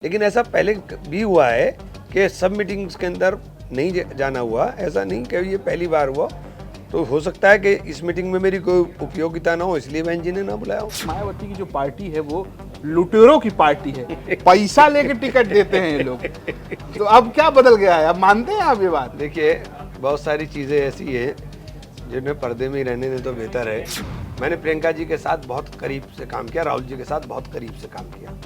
लेकिन ऐसा पहले भी हुआ है कि सब मीटिंग्स के अंदर नहीं जाना हुआ, ऐसा नहीं कि ये पहली बार हुआ। तो हो सकता है कि इस मीटिंग में मेरी कोई उपयोगिता ना हो, इसलिए बहन जी ने ना बुलाया हो। मायावती की जो पार्टी है वो लुटेरों की पार्टी है, पैसा लेके टिकट देते हैं ये लोग। तो अब क्या बदल गया है, अब मानते हैं आप ये बात? देखिए, बहुत सारी चीज़ें ऐसी हैं जिन्हें पर्दे में ही रहने दें तो बेहतर है। मैंने प्रियंका जी के साथ बहुत करीब से काम किया, राहुल जी के साथ बहुत करीब से काम किया।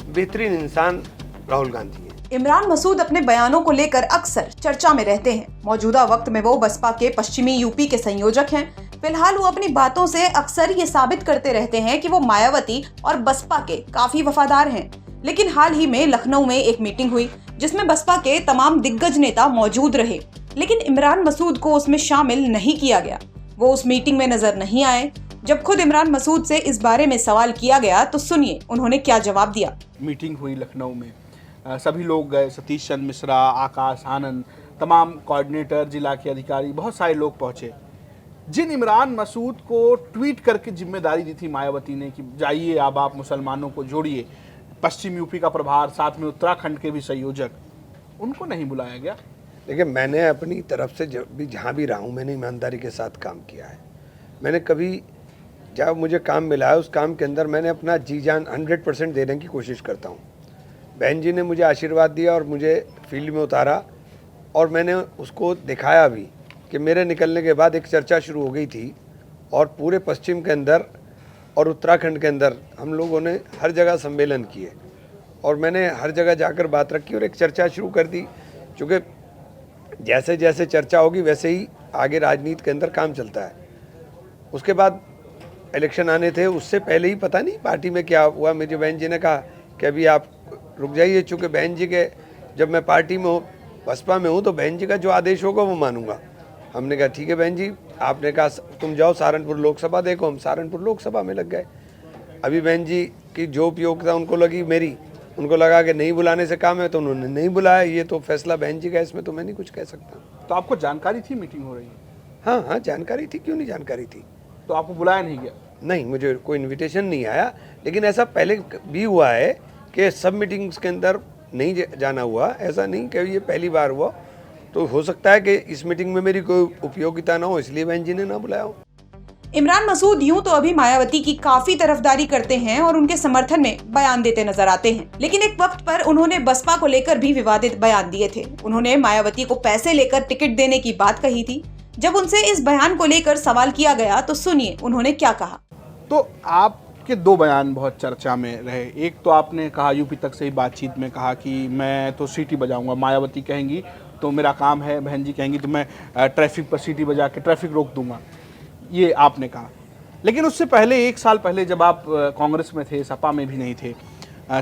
बेहतरीन इंसान राहुल गांधी है। इमरान मसूद अपने बयानों को लेकर अक्सर चर्चा में रहते हैं। मौजूदा वक्त में वो बसपा के पश्चिमी यूपी के संयोजक हैं। फिलहाल वो अपनी बातों से अक्सर ये साबित करते रहते हैं कि वो मायावती और बसपा के काफी वफादार हैं। लेकिन हाल ही में लखनऊ में एक मीटिंग हुई जिसमें बसपा के तमाम दिग्गज नेता मौजूद रहे, लेकिन इमरान मसूद को उसमें शामिल नहीं किया गया। वो उस मीटिंग में नजर नहीं आए। जब खुद इमरान मसूद से इस बारे में सवाल किया गया तो सुनिए उन्होंने क्या जवाब दिया। मीटिंग हुई लखनऊ में, सभी लोग गए, सतीश चंद्र मिश्रा, आकाश आनंद, तमाम कोऑर्डिनेटर, जिला के अधिकारी, बहुत सारे लोग पहुंचे। जिन इमरान मसूद को ट्वीट करके जिम्मेदारी दी थी मायावती ने कि जाइए अब आप मुसलमानों को जोड़िए, पश्चिम यूपी का प्रभार, साथ में उत्तराखंड के भी संयोजक, उनको नहीं बुलाया गया। देखिए, मैंने अपनी तरफ से जहाँ भी रहा हूँ, मैंने ईमानदारी के साथ काम किया है। मैंने कभी जब मुझे काम मिला है उस काम के अंदर मैंने अपना जी जान 100% देने की कोशिश करता हूँ। बहन जी ने मुझे आशीर्वाद दिया और मुझे फील्ड में उतारा, और मैंने उसको दिखाया भी कि मेरे निकलने के बाद एक चर्चा शुरू हो गई थी, और पूरे पश्चिम के अंदर और उत्तराखंड के अंदर हम लोगों ने हर जगह सम्मेलन किए, और मैंने हर जगह जाकर बात रखी और एक चर्चा शुरू कर दी। चूँकि जैसे जैसे चर्चा होगी वैसे ही आगे राजनीति के अंदर काम चलता है। उसके बाद इलेक्शन आने थे, उससे पहले ही पता नहीं पार्टी में क्या हुआ, मुझे बहन जी ने कहा कि अभी आप रुक जाइए, चूँकि बहन जी के जब मैं पार्टी में हूँ, बसपा में हूँ, तो बहन जी का जो आदेश होगा वो मानूंगा। हमने कहा ठीक है बहन जी, आपने कहा तुम जाओ सहारनपुर लोकसभा देखो, हम सहारनपुर लोकसभा में लग गए। अभी बहन जी की जो उपयोगिता उनको लगी मेरी, उनको लगा कि नहीं बुलाने से काम है, तो उन्होंने नहीं बुलाया। ये तो फैसला बहन जी का, इसमें तो मैं नहीं कुछ कह सकता। तो आपको जानकारी थी मीटिंग हो रही है? हाँ हाँ, जानकारी थी, क्यों नहीं जानकारी थी। तो आपको बुलाया नहीं गया? नहीं, मुझे कोई इनविटेशन नहीं आया। लेकिन ऐसा पहले भी हुआ है कि सब मीटिंग्स के अंदर नहीं जाना हुआ, ऐसा नहीं कि ये पहली बार हुआ। तो हो सकता है कि इस मीटिंग में मेरी कोई उपयोगिता ना हो, इसलिए बहन जी ने ना बुलाया हो। इमरान मसूद यूं तो अभी मायावती की काफी तरफदारी करते हैं और उनके समर्थन में बयान देते नजर आते हैं, लेकिन एक वक्त पर उन्होंने बसपा को लेकर भी विवादित बयान दिए थे। उन्होंने मायावती को पैसे लेकर टिकट देने की बात कही थी। जब उनसे इस बयान को लेकर सवाल किया गया तो सुनिए उन्होंने क्या कहा। तो आपके दो बयान बहुत चर्चा में रहे। एक तो आपने कहा यूपी तक से ही बातचीत में कहा कि मैं तो सीटी बजाऊंगा, मायावती कहेंगी तो मेरा काम है, बहन जी कहेंगी तो मैं ट्रैफिक पर सीटी बजा के ट्रैफिक रोक दूंगा, ये आपने कहा। लेकिन उससे पहले, एक साल पहले जब आप कांग्रेस में थे, सपा में भी नहीं थे,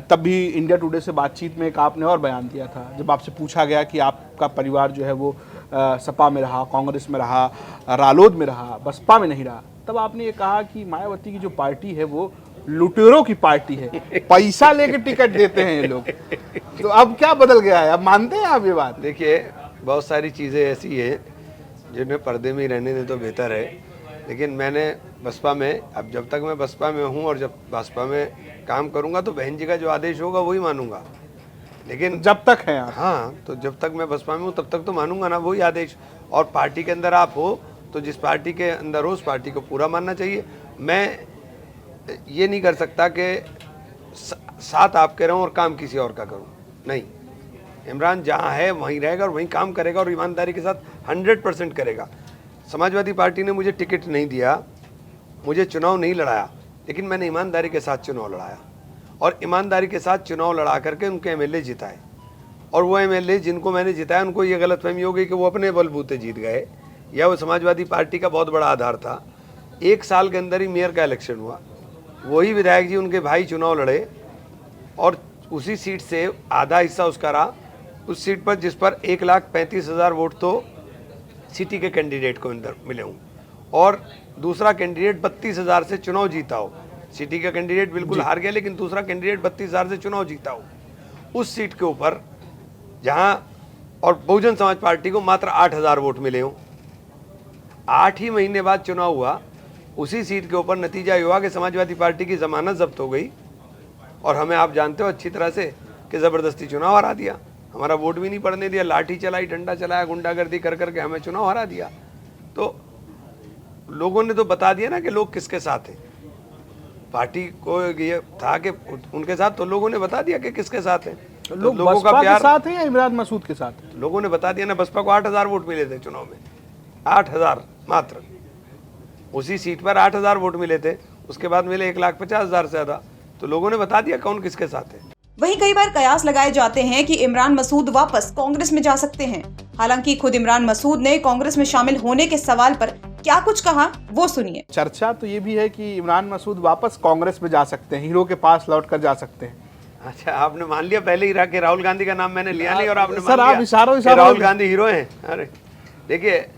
तब भी इंडिया टुडे से बातचीत में एक आपने और बयान दिया था। जब आपसे पूछा गया कि आपका परिवार जो है वो सपा में रहा, कांग्रेस में रहा, रालोद में रहा, बसपा में नहीं रहा, तब आपने ये कहा कि मायावती की जो पार्टी है वो लुटेरों की पार्टी है, पैसा लेके टिकट देते हैं ये लोग। तो अब क्या बदल गया है, अब मानते हैं आप ये बात? देखिए, बहुत सारी चीज़ें ऐसी हैं जिन्हें पर्दे में ही रहने दें तो बेहतर है। लेकिन मैंने बसपा में, अब जब तक मैं बसपा में हूँ और जब बसपा में काम करूँगा तो बहन जी का जो आदेश होगा वही मानूंगा। लेकिन जब तक है आप? हाँ, तो जब तक मैं बसपा में हूँ तब तक तो मानूंगा ना वही आदेश। और पार्टी के अंदर आप हो तो जिस पार्टी के अंदर हो उस पार्टी को पूरा मानना चाहिए। मैं ये नहीं कर सकता कि साथ आपके रहूँ और काम किसी और का करूँ, नहीं। इमरान जहाँ है वहीं रहेगा और वहीं काम करेगा और ईमानदारी के साथ 100% करेगा। समाजवादी पार्टी ने मुझे टिकट नहीं दिया, मुझे चुनाव नहीं लड़ाया, लेकिन मैंने ईमानदारी के साथ चुनाव लड़ाया और ईमानदारी के साथ चुनाव लड़ा करके उनके एमएलए जिताए। और वो एमएलए जिनको मैंने जिताया उनको ये गलतफहमी हो गई कि वो अपने बलबूते जीत गए या वो समाजवादी पार्टी का बहुत बड़ा आधार था। 1 साल के अंदर ही मेयर का इलेक्शन हुआ, वही विधायक जी उनके भाई चुनाव लड़े और उसी सीट से आधा हिस्सा उसका रहा, उस सीट पर जिस पर 1,35,000 वोट तो सिटी के कैंडिडेट को अंदर मिले हूँ और दूसरा कैंडिडेट 32,000 से चुनाव जीता हो। सिटी का कैंडिडेट बिल्कुल हार गया, लेकिन दूसरा कैंडिडेट 32,000 से चुनाव जीता हो उस सीट के ऊपर, जहाँ और बहुजन समाज पार्टी को मात्र 8,000 वोट मिले हों। 8 ही महीने बाद चुनाव हुआ, उसी सीट के ऊपर नतीजा ये हुआ कि समाजवादी पार्टी की जमानत जब्त हो गई और हमें आप जानते हो अच्छी तरह से कि ज़बरदस्ती चुनाव हरा दिया, हमारा वोट भी नहीं पड़ने दिया, लाठी चलाई, डंडा चलाया, गुंडागर्दी कर करके हमें चुनाव हरा दिया। तो लोगों ने तो बता दिया ना कि लोग किसके साथ हैं। पार्टी को ये था कि उनके साथ, तो लोगों ने बता दिया कि किसके साथ हैं। तो लोग लोगों बसपा का के प्यार, साथ हैं या इमरान मसूद के साथ? लोगों ने बता दिया ना। बसपा को 8,000 वोट मिले थे चुनाव में, 8,000 मात्र। उसी सीट पर 8,000 वोट मिले थे, उसके बाद मिले 1,50,000 से ज्यादा। तो लोगों ने बता दिया कौन किसके साथ है। वहीं कई बार कयास लगाए जाते हैं कि इमरान मसूद वापस कांग्रेस में जा सकते हैं। हालांकि खुद इमरान मसूद ने कांग्रेस में शामिल होने के सवाल पर क्या कुछ कहा, वो सुनिए। चर्चा तो ये भी है कि इमरान मसूद वापस कांग्रेस में जा सकते हैं, हीरो के पास लौटकर जा सकते हैं। अच्छा, आपने मान लिया पहले ही कि राहुल गांधी का नाम मैंने लिया नहीं, और आपने सर, मान आप लिया इशारों कि राहुल गांधी हीरो हैं। अरे देखिए,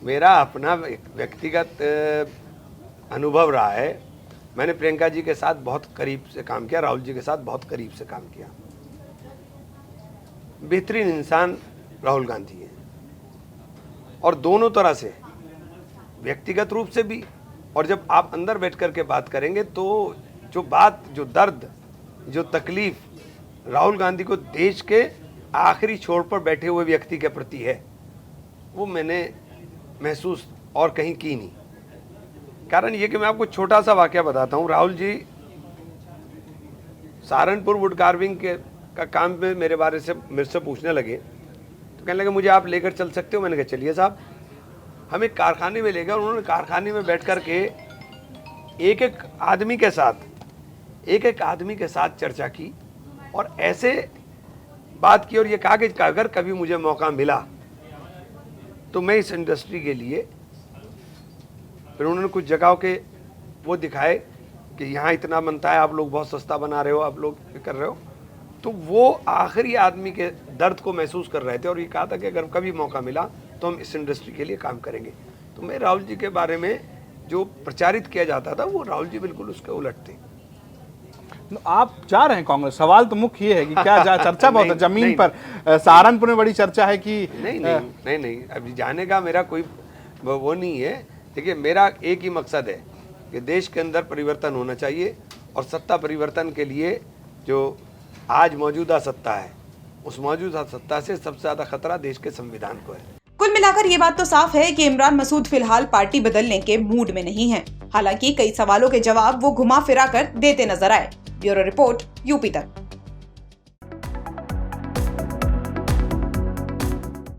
मेरा अपना व्यक्तिगत अनुभव रहा है। मैंने प्रियंका जी के साथ बहुत करीब से काम किया, राहुल जी के साथ बहुत करीब से काम किया। बेहतरीन इंसान राहुल गांधी है, और दोनों तरह से, व्यक्तिगत रूप से भी, और जब आप अंदर बैठ कर के बात करेंगे तो जो बात, जो दर्द, जो तकलीफ राहुल गांधी को देश के आखिरी छोर पर बैठे हुए व्यक्ति के प्रति है, वो मैंने महसूस और कहीं की नहीं। कारण ये कि मैं आपको छोटा सा वाकया बताता हूँ। राहुल जी सहारनपुर वुड कार्विंग का काम में मेरे से पूछने लगे, तो कहने लगे मुझे आप लेकर चल सकते हो। मैंने कहा चलिए साहब। हम एक कारखाने में ले गए, उन्होंने कारखाने में बैठ कर के एक एक आदमी के साथ चर्चा की, और ऐसे बात की, और ये कहा कि अगर कभी मुझे मौका मिला तो मैं इस इंडस्ट्री के लिए, फिर उन्होंने कुछ जगहों के वो दिखाए कि यहाँ इतना बनता है, आप लोग बहुत सस्ता बना रहे हो, आप लोग कर रहे हो। तो वो आखिरी आदमी के दर्द को महसूस कर रहे थे, और ये कहा था कि अगर कभी मौका मिला तो हम इस इंडस्ट्री के लिए काम करेंगे। तो मैं राहुल जी के बारे में जो प्रचारित किया जाता था, वो राहुल जी बिल्कुल उसके उलट थे। आप जा रहे हैं कांग्रेस, सवाल तो मुख्य ये है कि क्या चर्चा बहुत है जमीन पर, सहारनपुर में बड़ी चर्चा है कि नहीं, अभी जाने का मेरा कोई वो नहीं है। देखिए, मेरा एक ही मकसद है कि देश के अंदर परिवर्तन होना चाहिए, और सत्ता परिवर्तन के लिए जो आज मौजूदा सत्ता है, उस मौजूदा सत्ता से सबसे ज्यादा खतरा देश के संविधान को है। कुल मिलाकर ये बात तो साफ है कि इमरान मसूद फिलहाल पार्टी बदलने के मूड में नहीं है। हालांकि कई सवालों के जवाब वो घुमा फिरा कर देते नजर आए। ब्यूरो रिपोर्ट, यूपी तक।